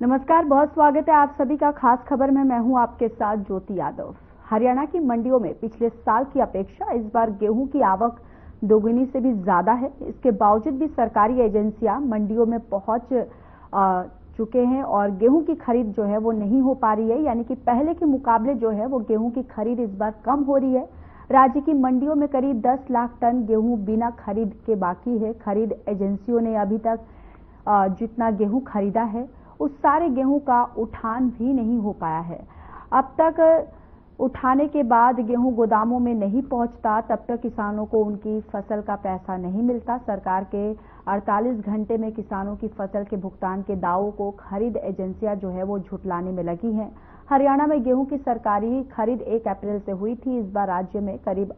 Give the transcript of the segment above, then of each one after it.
नमस्कार, बहुत स्वागत है आप सभी का खास खबर में। मैं हूं आपके साथ ज्योति यादव। हरियाणा की मंडियों में पिछले साल की अपेक्षा इस बार गेहूं की आवक दोगुनी से भी ज्यादा है। इसके बावजूद भी सरकारी एजेंसियां मंडियों में पहुंच चुके हैं और गेहूं की खरीद जो है वो नहीं हो पा रही है, यानी कि पहले के मुकाबले जो है वो गेहूं की खरीद इस बार कम हो रही है। राज्य की मंडियों में करीब 10 लाख टन गेहूं बिना खरीद के बाकी है। खरीद एजेंसियों ने अभी तक जितना गेहूं खरीदा है उस सारे गेहूं का उठान भी नहीं हो पाया है। अब तक उठाने के बाद गेहूं गोदामों में नहीं पहुंचता, तब तक किसानों को उनकी फसल का पैसा नहीं मिलता। सरकार के 48 घंटे में किसानों की फसल के भुगतान के दावों को खरीद एजेंसियां जो है वो झुठलाने में लगी हैं। हरियाणा में गेहूं की सरकारी खरीद 1 अप्रैल से हुई थी। इस बार राज्य में करीब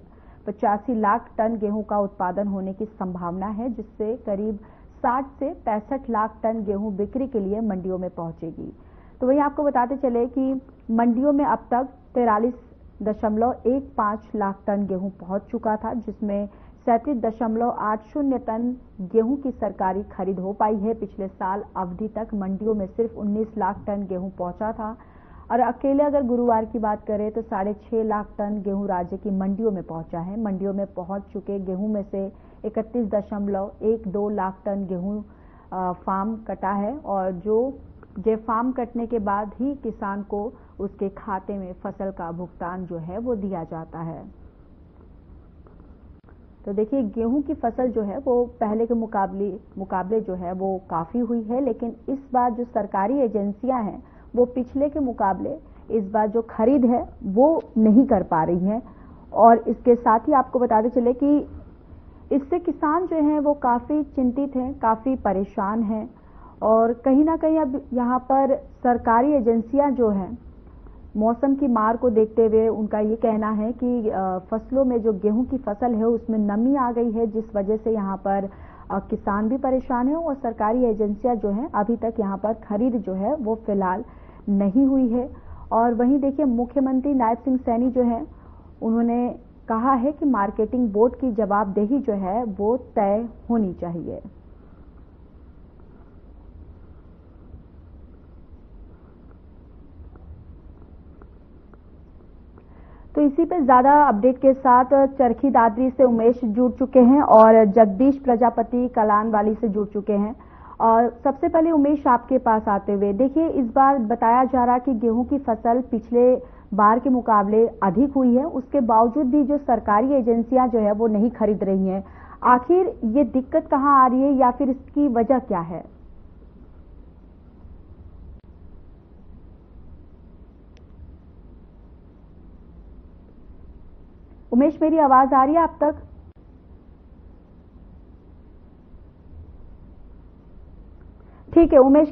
85 लाख टन गेहूं का उत्पादन होने की संभावना है, जिससे करीब 60 से 65 लाख टन गेहूं बिक्री के लिए मंडियों में पहुंचेगी। तो वहीं आपको बताते चले कि मंडियों में अब तक 43.15 लाख टन गेहूं पहुंच चुका था, जिसमें 37.80 टन गेहूं की सरकारी खरीद हो पाई है। पिछले साल अवधि तक मंडियों में सिर्फ 19 लाख टन गेहूं पहुंचा था और अकेले अगर गुरुवार की बात करें तो 6.5 लाख टन गेहूं राज्य की मंडियों में पहुंचा है। मंडियों में पहुंच चुके गेहूं में से 31.12 लाख टन गेहूं फार्म कटा है और जो फार्म कटने के बाद ही किसान को उसके खाते में फसल का भुगतान जो है वो दिया जाता है। तो देखिए, गेहूं की फसल जो है वो पहले के मुकाबले जो है वो काफी हुई है, लेकिन इस बार जो सरकारी एजेंसियां हैं वो पिछले के मुकाबले इस बार जो खरीद है वो नहीं कर पा रही हैं। और इसके साथ ही आपको बताते चले कि इससे किसान जो हैं वो काफी चिंतित हैं, काफी परेशान हैं और कहीं ना कहीं अब यहाँ पर सरकारी एजेंसियां जो हैं मौसम की मार को देखते हुए उनका ये कहना है कि फसलों में जो गेहूं की फसल है उसमें नमी आ गई है, जिस वजह से यहाँ पर किसान भी परेशान है और सरकारी एजेंसियां जो हैं अभी तक यहाँ पर खरीद जो है वो फिलहाल नहीं हुई है। और वहीं देखिए, मुख्यमंत्री नायब सिंह सैनी जो है उन्होंने कहा है कि मार्केटिंग बोर्ड की जवाबदेही जो है वो तय होनी चाहिए। तो इसी पे ज्यादा अपडेट के साथ चरखी दादरी से उमेश जुड़ चुके हैं और जगदीश प्रजापति कलानवाली से जुड़ चुके हैं। और सबसे पहले उमेश, आपके पास आते हुए देखिए, इस बार बताया जा रहा कि गेहूं की फसल पिछले बार के मुकाबले अधिक हुई है, उसके बावजूद भी जो सरकारी एजेंसियां जो है वो नहीं खरीद रही हैं। आखिर ये दिक्कत कहां आ रही है या फिर इसकी वजह क्या है? उमेश, मेरी आवाज आ रही है आप तक? ठीक है, उमेश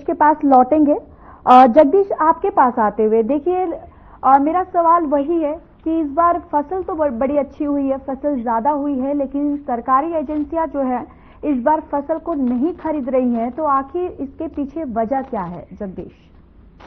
के पास लौटेंगे। जगदीश, आपके पास आते हुए देखिए, मेरा सवाल वही है कि इस बार फसल तो बड़ी अच्छी हुई है, फसल ज्यादा हुई है, लेकिन सरकारी एजेंसियां जो है इस बार फसल को नहीं खरीद रही हैं, तो आखिर इसके पीछे वजह क्या है जगदीश?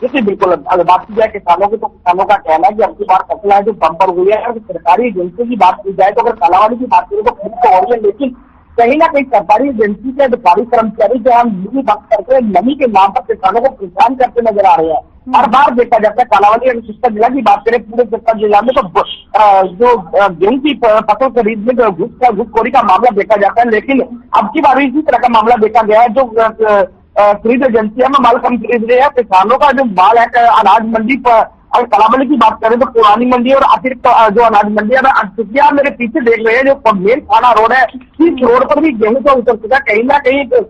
देखिए, बिल्कुल अगर बात की जाए किसानों की, तो किसानों का कहना है कि अब की बार फसल है जो बम्पर हुई है। अगर सरकारी एजेंसी की बात की जाए तो अगर कालावाड़ी की बात करें तो खरीद तो हो रही है, लेकिन कहीं ना कहीं सरकारी एजेंसी के अधिकारी कर्मचारी जो हम मिली बात करते हैं नमी के नाम पर किसानों को परेशान करते नजर आ रहे हैं। हर बार देखा जाता है कालावाड़ी और सिस्टर जिला की बात करें, पूरे सिस्टर जिला में तो जो गेहूं की फसल खरीद में जो घुसखोरी का मामला देखा जाता है, लेकिन अब की बार इसी तरह का मामला देखा गया है। जो खरीद एजेंसियां में माल कम खरीद रहे हैं, किसानों का जो माल है अनाज मंडी पर, अगर कलामंडी की बात करें तो पुरानी मंडी और अतिरिक्त जो अनाज मंडी है, आप मेरे पीछे देख रहे हैं जो मेन थाना रोड है, इस रोड पर भी गेहूं का उतर चुका है। कहीं ना कहीं अगर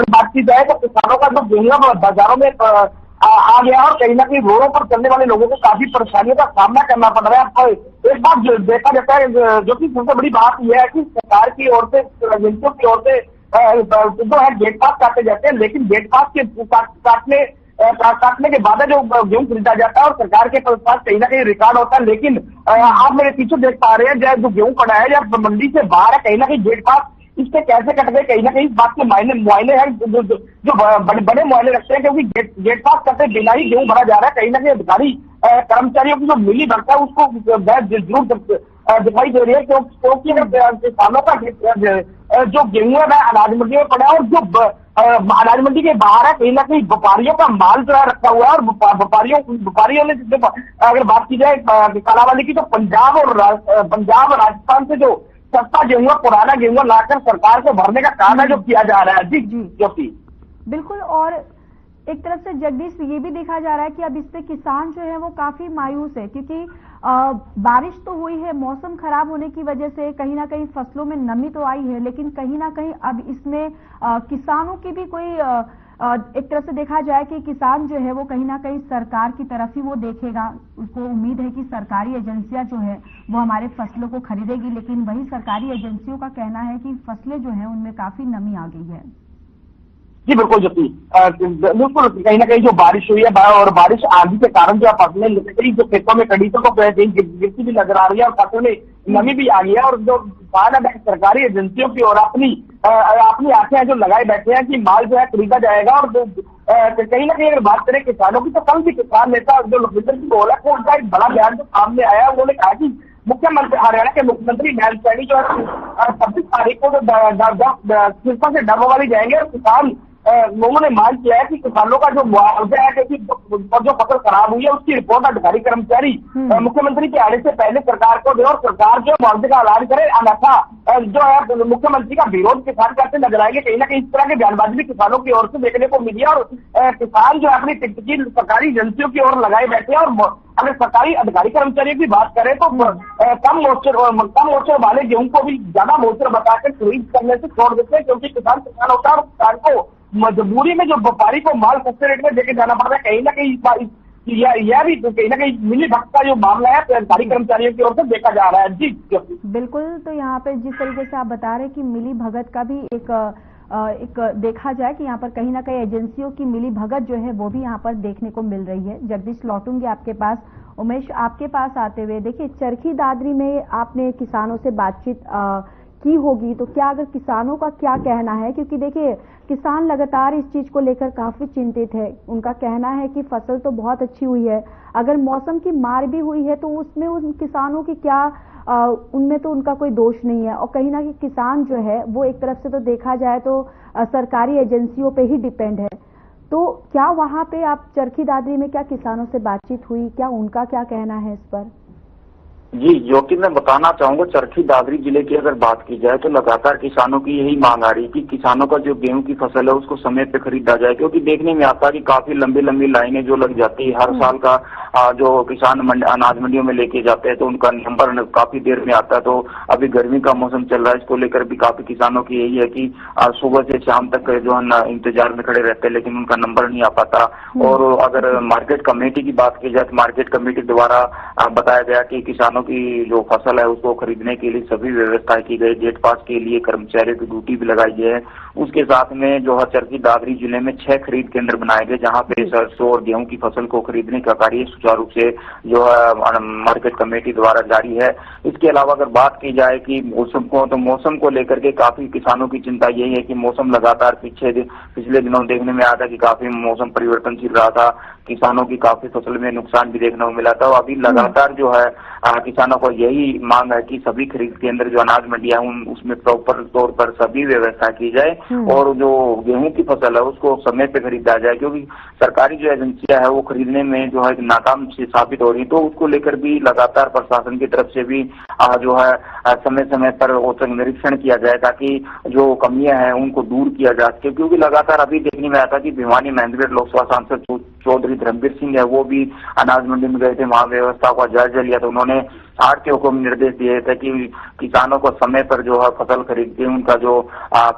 बात की जाए तो किसानों का जो गेहूं बाजारों में आ गया और कहीं ना कहीं रोडों पर चलने वाले लोगों को काफी परेशानियों का सामना करना पड़ रहा है। एक बात देखा जाता है, जो कि सबसे बड़ी बात यह है कि सरकार की ओर से, एजेंसियों की ओर से जो है गेट पास काटे जाते हैं, लेकिन गेट पास के काटने के बाद जो गेहूं खरीदा जाता है और सरकार के पास कहीं ना कहीं रिकॉर्ड होता है। लेकिन आप मेरे पीछे देख पा रहे हैं जो गेहूं पड़ा है या मंडी से बाहर है, कहीं ना कहीं गेट पास इससे कैसे कट गए, कहीं ना कहीं इस बात के मुआयने हैं जो बड़े मुआयने रखते हैं, क्योंकि गेट पास करते बिना ही गेहूं भरा जा रहा है। कहीं ना कहीं अधिकारी कर्मचारियों की जो मिली भरता है उसको जरूर दिखाई दे रही है, क्योंकि किसानों का जो गेहूं है अनाज मंडी में पड़ा है और जो अनाज मंडी के बाहर है, कहीं ना कहीं व्यापारियों का माल जो है रखा हुआ है, और व्यापारियों ने अगर बात की जाए कालाबाजारी की, तो पंजाब राजस्थान से जो सस्ता गेहूं, पुराना गेहूं लाकर सरकार को भरने का काम है जो किया जा रहा है। जी ज्योति, बिल्कुल। और एक तरफ से जगदीश ये भी देखा जा रहा है कि अब इससे किसान जो है वो काफी मायूस है, क्योंकि बारिश तो हुई है, मौसम खराब होने की वजह से कहीं ना कहीं फसलों में नमी तो आई है, लेकिन कहीं ना कहीं अब इसमें किसानों की भी कोई एक तरह से देखा जाए कि किसान जो है वो कहीं ना कहीं सरकार की तरफ ही वो देखेगा। उसको उम्मीद है कि सरकारी एजेंसियां जो है वो हमारे फसलों को खरीदेगी, लेकिन वही सरकारी एजेंसियों का कहना है कि फसलें जो है उनमें काफी नमी आ गई है। जी बिल्कुल ज्योति, बिल्कुल कहीं ना कहीं जो बारिश हुई है और बारिश आंधी के कारण जो फसलें जो खेतों में कड़ी तो गिरती भी नजर आ रही है, और फसलों में नमी भी आ गई है, और जो सरकारी एजेंसियों की और अपनी आंखें जो लगाए बैठे हैं कि माल जो है खरीदा जाएगा। और कहीं ना कहीं अगर बात करें किसानों की, तो कल भी किसान नेता जो लखविंदर सिंह गोला है, उनका एक बड़ा बयान जो सामने आया, उन्होंने कहा कि हरियाणा के मुख्यमंत्री नैन सैनी जो है 26 तारीख को सिरसा से डबोवाली जाएंगे, और किसान लोगों ने मांग किया है कि किसानों का जो मुआवजा है, क्योंकि जो फसल खराब हुई है उसकी रिपोर्ट अधिकारी कर्मचारी मुख्यमंत्री के आने से पहले सरकार को दे, और सरकार जो मुआवजे का ऐलान करे, अन्यथा जो है मुख्यमंत्री का विरोध किसान करते नजर आएंगे। कहीं ना कहीं इस तरह की बयानबाजी भी किसानों की ओर से देखने को मिली है, और किसान जो है अपनी टिकटकी सरकारी एजेंसियों की ओर लगाए बैठे हैं। और अगर सरकारी अधिकारी कर्मचारियों की बात करें तो कम मोर्चर वाले गेहूं को भी ज्यादा मोर्चर बताकर खरीद करने से छोड़ देते हैं, क्योंकि किसान होता है, और किसान को मजबूरी में जो व्यापारी को माल सस्ते रेट में देके जाना पड़ता है। कहीं ना कहीं यह भी कहीं ना कहीं मिली भगत का जो मामला है सरकारी कर्मचारियों की ओर से देखा जा रहा है। जी बिल्कुल। तो यहाँ पे जिस तरीके से आप बता रहे हैं कि मिली भगत का भी एक देखा जाए कि यहाँ पर कहीं ना कहीं एजेंसियों की मिली भगत जो है वो भी यहाँ पर देखने को मिल रही है। जगदीश, लौटूंगी आपके पास। उमेश, आपके पास आते हुए देखिए, चरखी दादरी में आपने किसानों से बातचीत की होगी, तो क्या अगर किसानों का क्या कहना है, क्योंकि देखिए किसान लगातार इस चीज को लेकर काफी चिंतित है। उनका कहना है कि फसल तो बहुत अच्छी हुई है, अगर मौसम की मार भी हुई है तो उसमें उन किसानों की क्या उनमें तो उनका कोई दोष नहीं है, और कहीं ना कहीं किसान जो है वो एक तरफ से तो देखा जाए तो सरकारी एजेंसियों पे ही डिपेंड है। तो क्या वहां पे आप चरखी दादरी में क्या किसानों से बातचीत हुई, क्या उनका क्या कहना है इस पर? जी ज्योति, मैं बताना चाहूंगा, चरखी दादरी जिले की अगर बात की जाए तो लगातार किसानों की यही मांग आ रही है कि किसानों का जो गेहूं की फसल है उसको समय पे खरीदा जाए, क्योंकि देखने में आता है कि काफी लंबी लंबी लाइनें जो लग जाती है हर साल का। जो किसान अनाज मंडियों में लेके जाते हैं तो उनका नंबर काफी देर में आता है। तो अभी गर्मी का मौसम चल रहा है, इसको लेकर भी काफी किसानों की यही है कि सुबह से शाम तक जो है इंतजार में खड़े रहते हैं, लेकिन उनका नंबर नहीं आ पाता। और अगर मार्केट कमेटी की बात की जाए तो मार्केट कमेटी द्वारा बताया गया कि किसानों की जो फसल है उसको खरीदने के लिए सभी व्यवस्थाएं की गई, गेट पास के लिए कर्मचारियों की ड्यूटी भी लगाई गई है। उसके साथ में जो है चरखी दादरी जिले में 6 खरीद केंद्र बनाए गए, जहां पे सरसों और गेहूं की फसल को खरीदने का कार्य सुचारू रूप से जो है मार्केट कमेटी द्वारा जारी है। इसके अलावा अगर बात की जाए कि मौसम को लेकर के काफी किसानों की चिंता यही है कि मौसम लगातार पिछले दिनों देखने में आया था कि काफी मौसम परिवर्तनशील रहा था, किसानों की काफी फसल में नुकसान भी देखने को मिला था। और अभी लगातार जो है किसानों को यही मांग है कि सभी खरीद केंद्र जो अनाज मंडियां उसमें प्रॉपर तौर पर सभी व्यवस्था की जाए, और जो गेहूं की फसल है उसको समय पे खरीदा जाए, क्योंकि सरकारी जो एजेंसियां है वो खरीदने में जो है नाकाम साबित हो रही, तो उसको लेकर भी लगातार प्रशासन की तरफ से भी जो है समय समय पर औचक निरीक्षण किया जाए, ताकि जो कमियां हैं उनको दूर किया जा सके। क्योंकि लगातार अभी देखने में आया था कि भिवानी महेंद्रगढ़ लोकसभा सांसद चौधरी धर्मवीर सिंह है, वो भी अनाज मंडी में गए थे, वहां व्यवस्था का जायजा लिया। तो उन्होंने आढ़तियों को निर्देश दिए थे कि किसानों को समय पर जो है फसल खरीद के उनका जो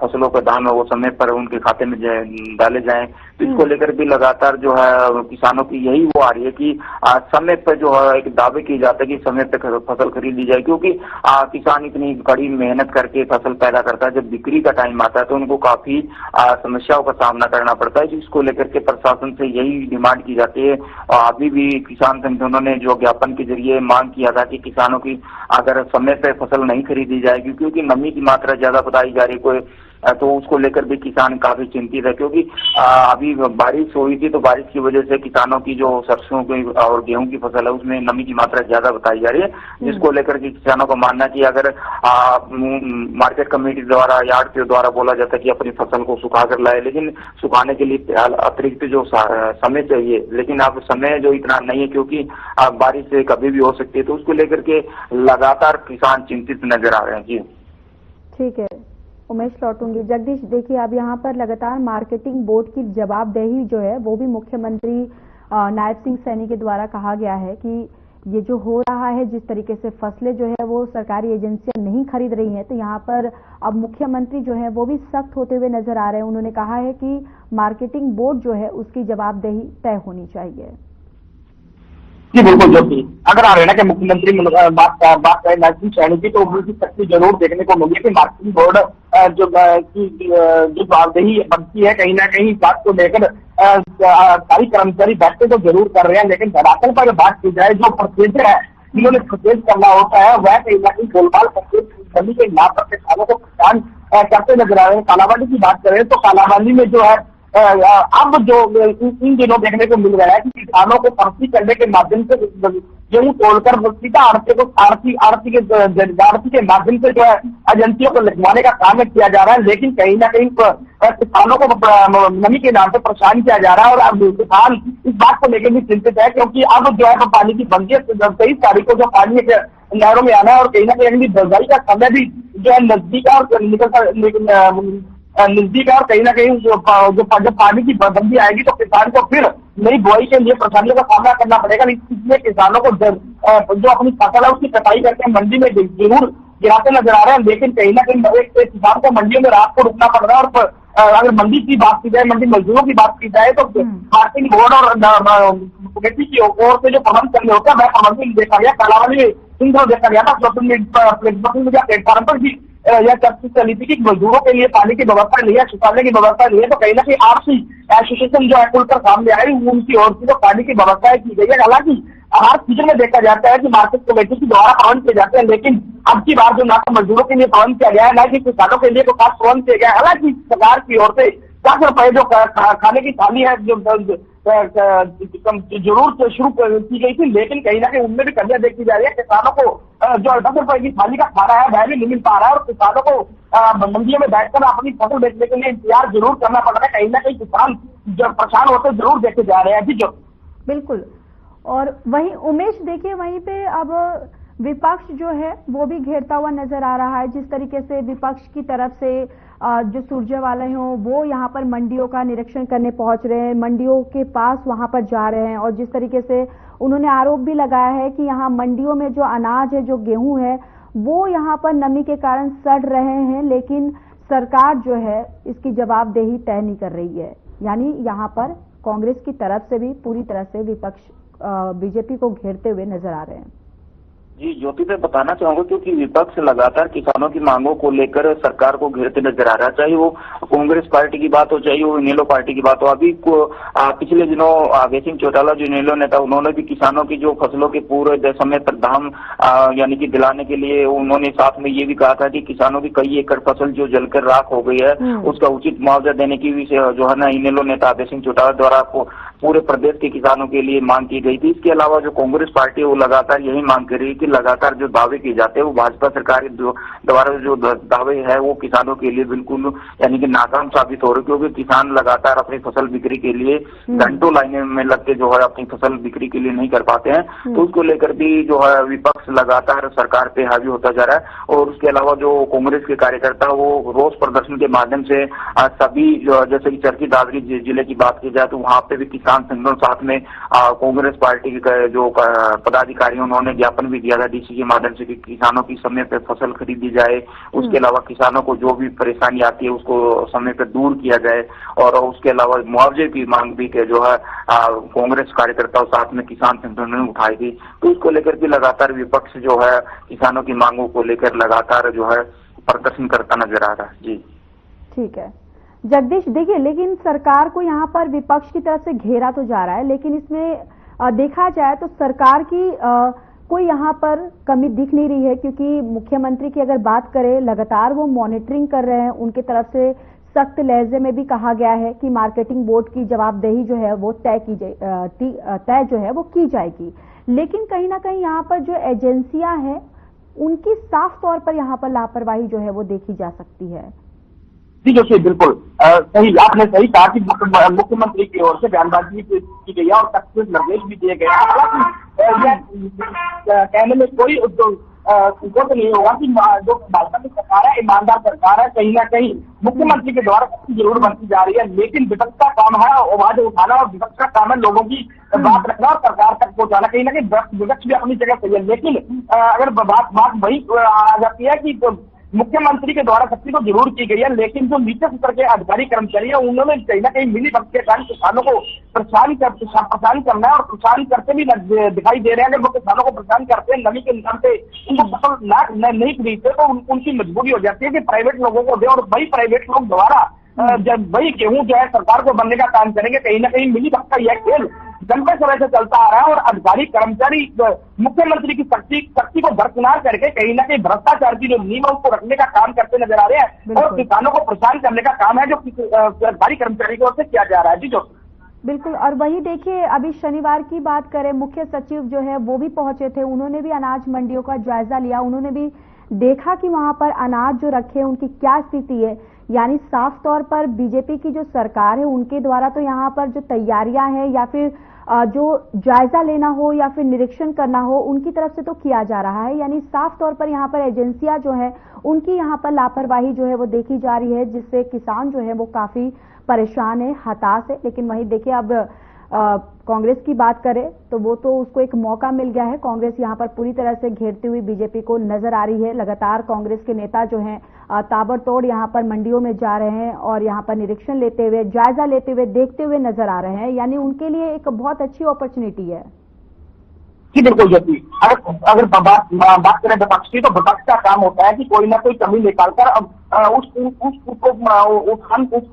फसलों का दाम है वो समय पर उनके खाते में डाले जाएं। तो इसको लेकर भी लगातार जो है किसानों की यही वो आ रही है कि समय पर जो है एक दावे किए जाते हैं कि समय पर फसल खरीद ली जाए, क्योंकि किसान इतनी कड़ी मेहनत करके फसल पैदा करता है, जब बिक्री का टाइम आता है तो उनको काफी समस्याओं का सामना करना पड़ता है। इसको लेकर के प्रशासन से यही डिमांड की जाती है। और अभी भी किसान संगठनों ने जो ज्ञापन के जरिए मांग किया था कि किसानों की अगर समय पे फसल नहीं खरीदी जाएगी, क्योंकि नमी की मात्रा ज्यादा बताई जा रही, कोई तो उसको लेकर भी किसान काफी चिंतित है, क्योंकि अभी बारिश हुई थी तो बारिश की वजह से किसानों की जो सरसों की और गेहूं की फसल है उसमें नमी की मात्रा ज्यादा बताई जा रही है, जिसको लेकर के किसानों का मानना है कि अगर मार्केट कमेटी द्वारा यार्ड के द्वारा बोला जाता है कि अपनी फसल को सुखा कर लाए, लेकिन सुखाने के लिए अतिरिक्त जो समय चाहिए, लेकिन अब समय जो इतना नहीं है, क्योंकि बारिश से कभी भी हो सकती है, तो उसको लेकर के लगातार किसान चिंतित नजर आ रहे हैं। जी ठीक है, उमेश लौटूंगी। जगदीश, देखिए अब यहाँ पर लगातार मार्केटिंग बोर्ड की जवाबदेही जो है वो भी मुख्यमंत्री नायब सिंह सैनी के द्वारा कहा गया है कि ये जो हो रहा है, जिस तरीके से फसलें जो है वो सरकारी एजेंसियां नहीं खरीद रही हैं, तो यहाँ पर अब मुख्यमंत्री जो है वो भी सख्त होते हुए नजर आ रहे हैं। उन्होंने कहा है कि मार्केटिंग बोर्ड जो है उसकी जवाबदेही तय होनी चाहिए। जी बिल्कुल, जो भी अगर हरियाणा के मुख्यमंत्री बात करें नायब सिंह सैनी की, तो उनकी शक्ति जरूर देखने को मिली कि मार्केटिंग बोर्ड जो जवाबदेही बनती है, कहीं ना कहीं इस बात को लेकर सारी कर्मचारी बैठते तो जरूर कर रहे हैं, लेकिन धरातल पर बात की जाए जो प्रोसीजर है जिन्होंने परचेज करना होता है वह कहीं ना कहीं गोलमाल परचेज करने के नाम पर किसानों को परेशान करते नजर आ रहे हैं। कालाबाजारी की बात करें तो कालाबाजारी में जो है अब जो इन दिनों देखने को मिल रहा है कि किसानों को पर्ची करने के माध्यम से गेहूं तोड़कर सीधा आड़ती के माध्यम से जो है एजेंसियों को लिखवाने का काम किया जा रहा है, लेकिन कहीं ना कहीं किसानों को नमी के नाम पर परेशान किया जा रहा है। और अब किसान इस बात को लेकर भी चिंतित है, क्योंकि अब जो है पानी की बंदी है, 23 तारीख को जो पानी नहरों में आना है और कहीं ना कहीं बुआई का समय भी जो है नजदीक और नजदीक है, और कहीं ना कहीं जो पानी की बंदी आएगी तो किसान को फिर नई बुआई के लिए परेशानियों का सामना करना पड़ेगा। इसलिए किसानों को जो अपनी फसल है उसकी कटाई करके मंडी में जरूर गिराते नजर आ रहे हैं, लेकिन कहीं ना कहीं एक किसान को मंडियों में रात को रुकना पड़ रहा है। और अगर मंडी की बात की जाए, मंडी मजदूरों की बात की जाए, तो मार्केटिंग बोर्ड और कमेटी की ओर से जो प्रबंध करने होता है वह प्रबंध भी देखा गया। कालाबाजारी देखा गया था सोशल मीडिया प्लेटफॉर्म पर भी यह चर्चा चली थी कि मजदूरों के लिए पानी की व्यवस्था नहीं है, सुखाने की व्यवस्था नहीं है, तो कहीं ना कहीं आपसी एसोसिएशन जो है खुलकर सामने आई, उनकी ओर से तो पानी की व्यवस्था की गई है। हालांकि हर सीजन में देखा जाता है कि मार्केट कमेटी के द्वारा प्रबंध किए जाते हैं, लेकिन अब की बार जो ना तो मजदूरों के लिए प्रबंध किया गया है, ना कि किसानों के लिए कोई खास प्रबंध किया गया है। हालांकि सरकार की ओर से 10 रुपए जो खाने की थाली है जो जरूर शुरू की गई थी, लेकिन कहीं ना कहीं उनमें भी कमियां देखी जा रही है। किसानों को जो 10 रुपए की थाली का खाना है वह भी नहीं मिल पा रहा है, और किसानों को मंडियों में बैठकर अपनी फसल बेचने के लिए इंतजार जरूर करना पड़ रहा है। कहीं ना कहीं किसान जो परेशान होते जरूर देखे जा रहे हैं। जी जो बिल्कुल। और वहीं उमेश, देखिए वहीं पे अब विपक्ष जो है वो भी घेरता हुआ नजर आ रहा है। जिस तरीके से विपक्ष की तरफ से जो सुरजेवाला हों वो यहाँ पर मंडियों का निरीक्षण करने पहुंच रहे हैं, मंडियों के पास वहां पर जा रहे हैं, और जिस तरीके से उन्होंने आरोप भी लगाया है कि यहाँ मंडियों में जो अनाज है, जो गेहूं है, वो यहाँ पर नमी के कारण सड़ रहे हैं, लेकिन सरकार जो है इसकी जवाबदेही तय नहीं कर रही है। यानी यहाँ पर कांग्रेस की तरफ से भी पूरी तरह से विपक्ष बीजेपी को घेरते हुए नजर आ रहे हैं। जी ज्योति, मैं बताना चाहूंगा क्योंकि विपक्ष लगातार किसानों की मांगों को लेकर सरकार को घेरते नजर आ रहा है, चाहे वो कांग्रेस पार्टी की बात हो, चाहे वो इनेलो पार्टी की बात हो। अभी पिछले दिनों अभय चौटाला जो इनेलो नेता, उन्होंने भी किसानों की जो फसलों के पूरे समय पर दाम यानी कि दिलाने के लिए उन्होंने साथ में ये भी कहा था कि किसानों की कई एकड़ फसल जो जलकर राख हो गई है उसका उचित मुआवजा देने की भी जो है ना इनेलो नेता अभय चौटाला द्वारा पूरे प्रदेश के किसानों के लिए मांग की गई थी। इसके अलावा जो कांग्रेस पार्टी है वो लगातार यही मांग कर रही है कि लगातार जो दावे किए जाते हैं वो भाजपा सरकार द्वारा जो दावे है वो किसानों के लिए बिल्कुल यानी कि नाकाम साबित हो रहे, क्योंकि किसान लगातार अपनी फसल बिक्री के लिए घंटों लाइनें में लग के जो है अपनी फसल बिक्री के लिए नहीं कर पाते हैं। तो उसको लेकर भी जो है विपक्ष लगातार सरकार पे हावी होता जा रहा है। और उसके अलावा जो कांग्रेस के कार्यकर्ता वो रोष प्रदर्शन के माध्यम से सभी जैसे कि चरखी दादरी जिले की बात की जाए तो वहां पे भी किसान संगठन साथ में कांग्रेस पार्टी के जो पदाधिकारी उन्होंने ज्ञापन भी दिया था डीसी के माध्यम से कि किसानों की समय पर फसल खरीदी जाए, उसके अलावा किसानों को जो भी परेशानी आती है उसको समय पर दूर किया जाए, और उसके अलावा मुआवजे की मांग भी जो है कांग्रेस कार्यकर्ताओं साथ में किसान संगठनों ने उठाई थी। तो उसको लेकर भी लगातार विपक्ष जो है किसानों की मांगों को लेकर लगातार जो है प्रदर्शन करता नजर आ रहा है। जी ठीक है जगदीश, देखिए लेकिन सरकार को यहाँ पर विपक्ष की तरफ से घेरा तो जा रहा है, लेकिन इसमें देखा जाए तो सरकार की कोई यहाँ पर कमी दिख नहीं रही है, क्योंकि मुख्यमंत्री की अगर बात करें, लगातार वो मॉनिटरिंग कर रहे हैं। उनकी तरफ से सख्त लहजे में भी कहा गया है कि मार्केटिंग बोर्ड की जवाबदेही जो है वो तय जो है वो की जाएगी। लेकिन कहीं ना कहीं यहाँ पर जो एजेंसियां हैं उनकी साफ तौर पर यहाँ पर लापरवाही जो है वो देखी जा सकती है। जी जोशी, बिल्कुल सही, आपने सही कहा कि मुख्यमंत्री की ओर से बयानबाजी की गई है और सख्त निर्देश भी दिए गए हैं। हालांकि कहने में कोई तो नहीं होगा कि जो भाजपा की सरकार है, ईमानदार सरकार है, कहीं ना कहीं मुख्यमंत्री के द्वारा जरूर बनती जा रही है, लेकिन विपक्ष का काम है आवाज उठाना और विपक्ष का काम है लोगों की बात रखना और सरकार तक पहुंचाना। कहीं ना कहीं विपक्ष भी अपनी जगह सही है, लेकिन अगर बात वही आ जाती है कि मुख्यमंत्री के द्वारा सख्ती तो जरूर की गई है, लेकिन जो नीचे स्तर के अधिकारी कर्मचारी है उन्होंने कहीं ना कहीं मिली भगत के कारण किसानों को परेशान करना है और परेशान करते भी दिखाई दे रहे हैं। अगर वो किसानों को परेशान करते हैं, नमी के नाम पे उनको फसल नहीं खरीदते तो उनकी मजबूरी हो जाती है कि प्राइवेट लोगों को दे, और वही प्राइवेट लोग द्वारा जब वही गेहूं जो है सरकार को बनने का काम करेंगे। कहीं ना कहीं मिली भगत का यह खेल लंबे समय से चलता आ रहा है और अधिकारी कर्मचारी मुख्यमंत्री की शक्ति को दरकिनार करके कहीं ना कहीं भ्रष्टाचार की जो नींव उसको रखने का काम करते नजर आ रहे हैं और किसानों को परेशान करने का काम है जो अधिकारी कर्मचारी की ओर से किया जा रहा है। जी जो बिल्कुल। और वही देखिए, अभी शनिवार की बात करें, मुख्य सचिव जो है वो भी पहुंचे थे, उन्होंने भी अनाज मंडियों का जायजा लिया, उन्होंने भी देखा कि वहां पर अनाज जो रखे हैं उनकी क्या स्थिति है। यानी साफ तौर पर बीजेपी की जो सरकार है उनके द्वारा तो यहाँ पर जो तैयारियां हैं या फिर जो जायजा लेना हो या फिर निरीक्षण करना हो उनकी तरफ से तो किया जा रहा है। यानी साफ तौर पर यहाँ पर एजेंसियां जो है उनकी यहाँ पर लापरवाही जो है वो देखी जा रही है, जिससे किसान जो है वो काफी परेशान है, हताश है। लेकिन वही देखिए, अब कांग्रेस की बात करें तो वो तो उसको एक मौका मिल गया है। कांग्रेस यहाँ पर पूरी तरह से घेरती हुई बीजेपी को नजर आ रही है। लगातार कांग्रेस के नेता जो हैं ताबड़तोड़ यहाँ पर मंडियों में जा रहे हैं और यहाँ पर निरीक्षण लेते हुए, जायजा लेते हुए, देखते हुए नजर आ रहे हैं। यानी उनके लिए एक बहुत अच्छी अपॉर्चुनिटी है। जी बिल्कुल ज्योति, अगर बात करें विपक्ष की, तो विपक्ष का काम होता है कि कोई ना कोई कमी निकालकर अब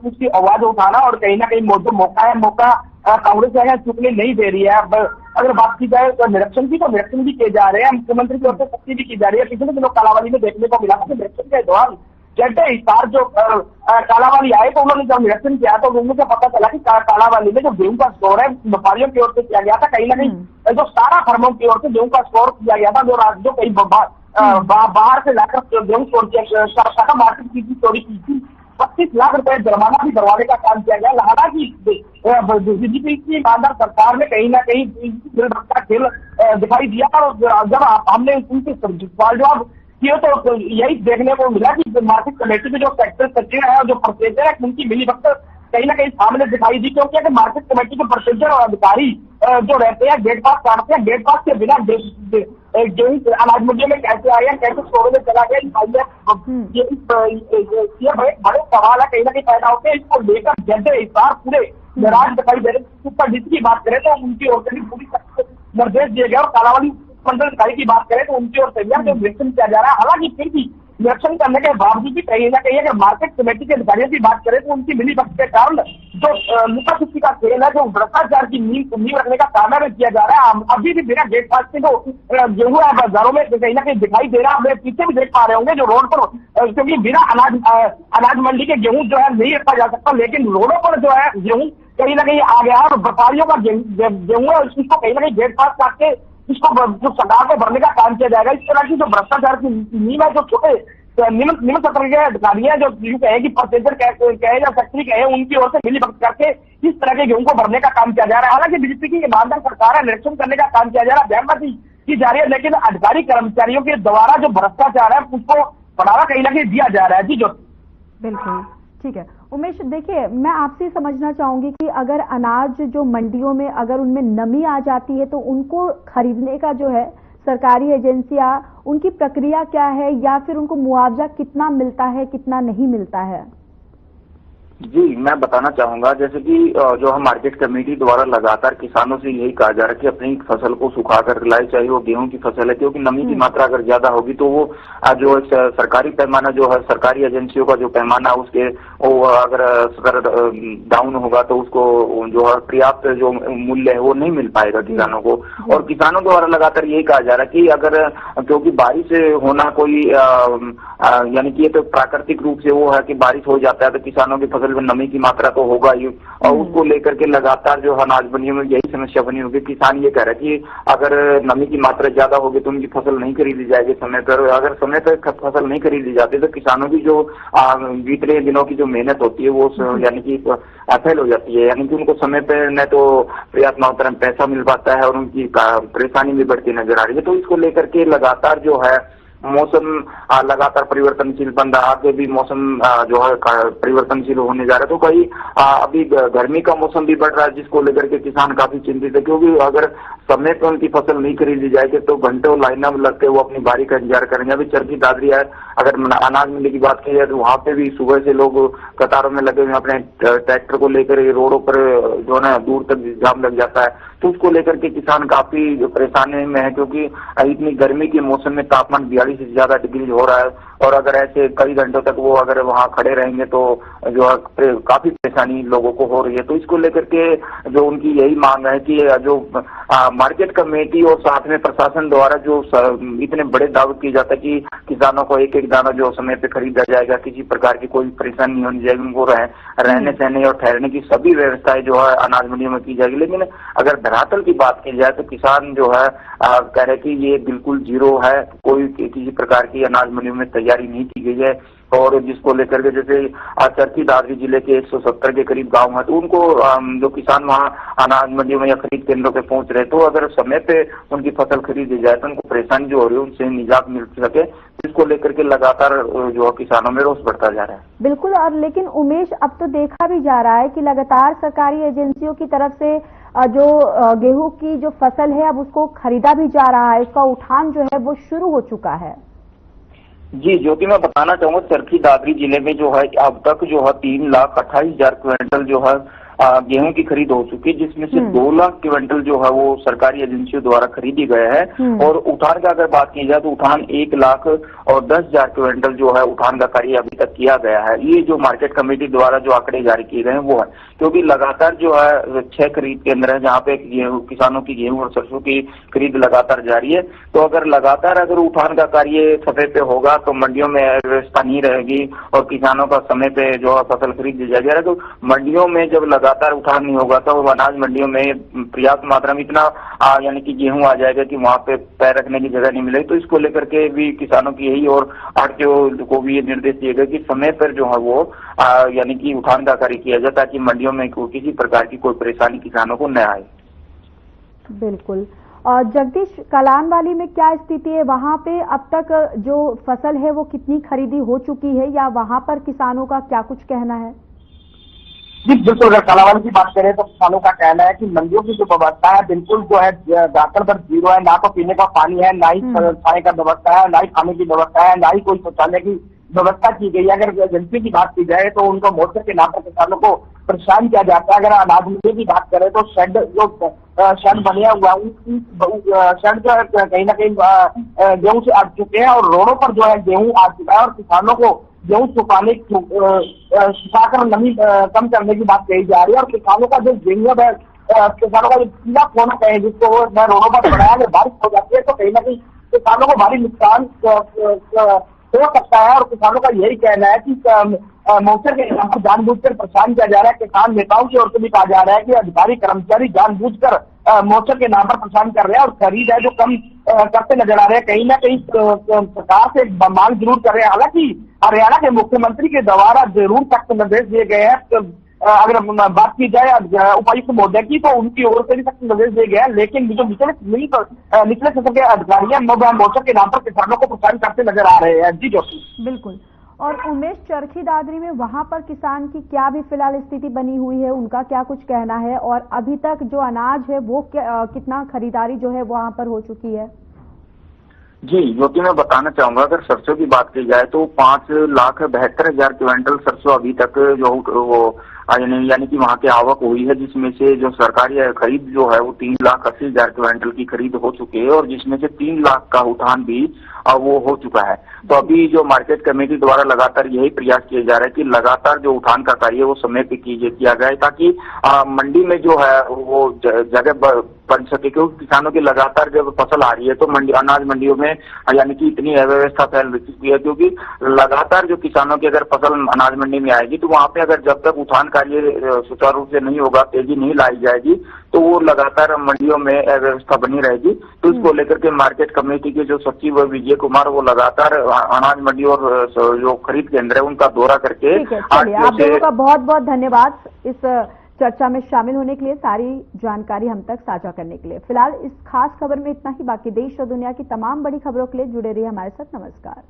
उसकी आवाज उठाना और कहीं ना कहीं जो मौका है, मौका कांग्रेस जो है चुकने नहीं दे रही है। अब अगर बात की जाए तो निरीक्षण की, तो निरीक्षण भी किए जा रहे हैं, मुख्यमंत्री की ओर से सख्ती भी की जा रही है। पिछले दिनों कालावाली में देखने को मिला था कि निरीक्षण के दौरान जैसे हिसार जो कालावाली आए तो उन्होंने जब निरीक्षण किया तो उनको पता चला कि कालावाली में जो गेहूं का स्टोर है व्यापारियों की ओर से किया गया था, कहीं ना कहीं जो सारा फर्मों की ओर से गेहूं का स्टोर किया गया था, जो कहीं बाहर से लाकर गेहूं स्टोर मार्केट की चोरी की थी। 25 लाख रुपए जुर्माना भी करवाने का काम किया गया। हालांकि बीजेपी की ईमानदार सरकार ने कहीं ना कहीं का खेल दिखाई दिया और जब हमने उनके जवाब किए तो यही देखने को मिला कि मार्केट कमेटी के जो सेक्टर सचिव है और जो प्रोसीजर है उनकी मिली भगत कहीं ना कहीं सामने दिखाई दी, क्योंकि अगर मार्केट कमेटी के प्रोसीजर और अधिकारी जो रहते हैं गेट पास काटते हैं, गेट पास के बिना गेहूं अनाज मंडियों में कैसे आए हैं, कैसे स्टोरों में चला गया, ये बड़े सवाल है कहीं ना कहीं पैदा होते हैं। इसको लेकर जैसे इस बार पूरे नाराज दिखाई दे रहे। सुपर डीसी की बात करें तो उनकी ओर से भी पूरी निर्देश दिए गए और कालावाली मंडल अधिकारी की बात करें तो उनकी ओर से जो निरीक्षण किया जा रहा है। हालांकि फिर भी निरीक्षण करने के बावजूद भी कहीं ना कहीं अगर मार्केट कमेटी के अधिकारियों की बात करें तो उनकी मिली भगत के कारण जो लुका छुपी का खेल है, जो भ्रष्टाचार की नींव रखने का काम है किया जा रहा है। अभी भी बिना गेट पास के जो गेहूं है बाजारों में कहीं ना कहीं दिखाई दे रहा है। हमें पीछे भी देख पा रहे होंगे जो रोड पर, क्योंकि बिना अनाज मंडी के गेहूं जो है नहीं रखा जा सकता, लेकिन रोडों पर जो है गेहूं कहीं ना कहीं आ गया है और व्यापारियों का गेहूं है उसको कहीं ना कहीं गेट पास करके इसको जो सरकार को भरने का काम किया जाएगा। इस तरह की जो भ्रष्टाचार की नींव है, जो छोटे निम्न सत्र के अधिकारी है जो कहे कि प्रोसीजर कहे या फैक्ट्री कहे, उनकी ओर से मिली भगत करके इस तरह के गेहूं को भरने का काम किया जा रहा है। हालांकि बीजेपी की ईमानदार सरकार है, निरीक्षण करने का काम किया जा रहा है, बयानबाजी की जा रही है, लेकिन अधिकारी कर्मचारियों के द्वारा जो भ्रष्टाचार है उसको बढ़ावा कहीं ना कहीं दिया जा रहा है। जी जो बिल्कुल ठीक है। उमेश, देखिए मैं आपसे समझना चाहूंगी कि अगर अनाज जो मंडियों में अगर उनमें नमी आ जाती है तो उनको खरीदने का जो है सरकारी एजेंसियां, उनकी प्रक्रिया क्या है या फिर उनको मुआवजा कितना मिलता है, कितना नहीं मिलता है? जी, मैं बताना चाहूंगा जैसे कि जो हम मार्केट कमेटी द्वारा लगातार किसानों से यही कहा जा रहा है कि अपनी फसल को सुखा कर लाए, चाहे वो गेहूं की फसल है, क्योंकि नमी की मात्रा अगर ज्यादा होगी तो वो जो सरकारी पैमाना जो है, सरकारी एजेंसियों का जो पैमाना उसके वो अगर डाउन होगा तो उसको जो है पर्याप्त जो मूल्य है वो नहीं मिल पाएगा किसानों को। और किसानों द्वारा लगातार यही कहा जा रहा है कि अगर क्योंकि बारिश होना कोई यानी कि ये तो प्राकृतिक रूप से वो है कि बारिश हो जाता है तो किसानों की फसल में नमी की मात्रा तो होगा ही, और उसको लेकर के लगातार जो है अनाज मंडियों में यही समस्या बनी होगी। किसान ये कह रहा है कि अगर नमी की मात्रा ज्यादा होगी तो उनकी फसल नहीं खरीदी जाएगी समय पर, अगर समय पर फसल नहीं खरीदी जाती तो किसानों की जो बीते दिनों की जो मेहनत होती है वो यानी कि फेल हो जाती है, यानी कि उनको समय पे न तो पर्याप्त मात्रा में पैसा मिल पाता है और उनकी परेशानी भी बढ़ती नजर आ रही है। तो इसको लेकर के लगातार जो है मौसम लगातार परिवर्तनशील बन रहा, आगे भी मौसम जो है परिवर्तनशील होने जा रहा है। तो कहीं अभी गर्मी का मौसम भी बढ़ रहा है जिसको लेकर के किसान काफी चिंतित है, क्योंकि अगर समय पर उनकी फसल नहीं खरीदी जाएगी तो घंटों लाइनों में लगते वो अपनी बारी का इंतजार करेंगे। अभी चरखी दादरी है, अगर अनाज मंडी की बात की जाए तो वहां पे भी सुबह से लोग कतारों में लगे हुए अपने ट्रैक्टर को लेकर रोडों पर जो है ना दूर तक जाम लग जाता है। तो उसको लेकर के किसान काफी परेशानी में है, क्योंकि इतनी गर्मी के मौसम में तापमान 42 से ज्यादा डिग्री हो रहा है, और अगर ऐसे कई घंटों तक वो अगर वहां खड़े रहेंगे तो जो है काफी परेशानी लोगों को हो रही है। तो इसको लेकर के जो उनकी यही मांग है कि जो मार्केट कमेटी और साथ में प्रशासन द्वारा जो इतने बड़े दावे किए जाता है कि किसानों को एक एक दाना जो समय पे खरीदा जाएगा, किसी प्रकार की कोई परेशानी नहीं होनी जाएगी, उनको रहने सहने और ठहरने की सभी व्यवस्थाएं जो है अनाज मंडियों में की जाएगी। लेकिन अगर धरातल की बात की जाए तो किसान जो है कह रहे कि ये बिल्कुल जीरो है, कोई किसी प्रकार की अनाज मंडियों में तैयारी नहीं की गई है। और जिसको लेकर के जैसे चरखी दादरी जिले के 170 के करीब गांव है, तो उनको जो किसान वहां अनाज मंडियों में या खरीद केंद्रों पे पहुंच रहे, तो अगर समय पे उनकी फसल खरीदी जाए तो उनको परेशानी जो हो रही है उनसे निजात मिल सके। इसको लेकर के लगातार जो किसानों में रोष बढ़ता जा रहा है। बिल्कुल। और लेकिन उमेश, अब तो देखा भी जा रहा है कि लगातार सरकारी एजेंसियों की तरफ से जो गेहूं की जो फसल है अब उसको खरीदा भी जा रहा है, इसका उठान जो है वो शुरू हो चुका है। जी, जो कि मैं बताना चाहूंगा चरखी दादरी जिले में जो है अब तक जो है 3,28,000 क्विंटल जो है गेहूं की खरीद हो चुकी है, जिसमें से 2 लाख क्विंटल जो है वो सरकारी एजेंसियों द्वारा खरीदी गए हैं। और उठान का अगर बात की जाए तो उठान 1,10,000 क्विंटल जो है उठान का कार्य अभी तक किया गया है। ये जो मार्केट कमेटी द्वारा जो आंकड़े जारी किए गए हैं वो है, क्योंकि लगातार जो है 6 खरीद केंद्र है जहाँ पे किसानों की गेहूं और सरसों की खरीद लगातार जारी है। तो अगर लगातार अगर उठान का कार्य समय पे होगा तो मंडियों में व्यवस्था नहीं रहेगी और किसानों का समय पे जो है फसल खरीद दी जाएगी। तो मंडियों में जब लगातार उठान नहीं होगा तो अनाज मंडियों में पर्याप्त मात्रा में इतना यानी कि गेहूं आ जाएगा कि वहां पे पैर रखने की जगह नहीं मिलेगी। तो इसको लेकर के भी किसानों की यही और आड़तियों को भी ये निर्देश दिए गए कि समय पर जो है वो यानी कि उठान का कार्य किया जाए ताकि मंडियों में किसी प्रकार की कोई परेशानी किसानों को न आए। बिल्कुल। और जगदीश, कलानवाली में क्या स्थिति है? वहां पे अब तक जो फसल है वो कितनी खरीदी हो चुकी है या वहां पर किसानों का क्या कुछ कहना है? जी बिल्कुल, अगर कालावाली की बात करें तो किसानों का कहना है कि मंडियों की जो व्यवस्था है बिल्कुल जो है दाखिल पर जीरो है। ना तो पीने का पानी है, ना ही खाने का व्यवस्था है, ना ही खाने की व्यवस्था है, ना ही कोई शौचालय की व्यवस्था की गई है। अगर एजेंसी की बात की जाए तो उनको मोर्चे के नाम पर किसानों को परेशान किया जाता है। अगर अनाज मंडी की बात करें तो शेड बने हुआ शेड जो है कहीं ना कहीं गेहूं से आ चुके हैं और रोडों पर जो है गेहूं आ चुका है और किसानों को गेहूं सुखाकर नमी कम करने की बात कही जा रही है। और किसानों का जो गेहूं है किसानों का जो पीला कोना कहे जिसको वो रोडों पर बढ़ाया, अगर बारिश हो जाती है तो कहीं ना कहीं किसानों को भारी नुकसान हो सकता है। और किसानों का यही कहना है कि मोर्चे के नाम पर जानबूझकर परेशान किया जा रहा है। किसान नेताओं की ओर से भी कहा जा रहा है कि अधिकारी कर्मचारी जानबूझकर मोर्चे के नाम पर परेशान कर रहे हैं और खरीद है जो कम करते नजर आ रहे हैं। कहीं ना कहीं सरकार से मांग जरूर कर रहे हैं। हालांकि हरियाणा के मुख्यमंत्री के द्वारा जरूर सख्त निर्देश दिए गए हैं। अगर बात की जाए उपायुक्त महोदय की तो उनकी ओर से भी सख्त निर्देश दिए गए हैं, लेकिन जो निचले स्तर के अधिकारी हैं मोर्चे के नाम पर किसानों को परेशान करते नजर आ रहे हैं। जी जोशी। बिल्कुल। और उमेश, चरखी दादरी में वहां पर किसान की क्या भी फिलहाल स्थिति बनी हुई है, उनका क्या कुछ कहना है और अभी तक जो अनाज है वो कितना खरीदारी जो है वहां पर हो चुकी है? जी, जो कि मैं बताना चाहूंगा, अगर सरसों की बात की जाए तो 5,72,000 क्विंटल सरसों अभी तक जो वो यानी कि वहां की आवक हुई है, जिसमें से जो सरकारी खरीद जो है वो 3,80,000 क्विंटल की खरीद हो चुकी है और जिसमें से 3 लाख का उठान भी वो हो चुका है। तो अभी जो मार्केट कमेटी द्वारा लगातार यही प्रयास किए जा रहे हैं कि लगातार जो उठान का कार्य वो समय पे किया जाए, ताकि मंडी में जो है वो जगह बन सके, क्योंकि किसानों की लगातार जब फसल आ रही है तो अनाज मंडियों में यानी कि इतनी अव्यवस्था फैल चुकी है, क्योंकि लगातार जो किसानों की अगर फसल अनाज मंडी में आएगी तो वहां पे अगर जब तक उठान कार्य सुचारू रूप से नहीं होगा, तेजी नहीं लाई जाएगी, तो वो लगातार मंडियों में अव्यवस्था बनी रहेगी। तो इसको लेकर के मार्केट कमेटी के जो सचिव विजय कुमार वो लगातार अनाज मंडी और जो खरीद केंद्र है उनका दौरा करके। आप दोनों का बहुत बहुत धन्यवाद इस चर्चा में शामिल होने के लिए, सारी जानकारी हम तक साझा करने के लिए। फिलहाल इस खास खबर में इतना ही। बाकी देश और दुनिया की तमाम बड़ी खबरों के लिए जुड़े रहिए हमारे साथ। नमस्कार।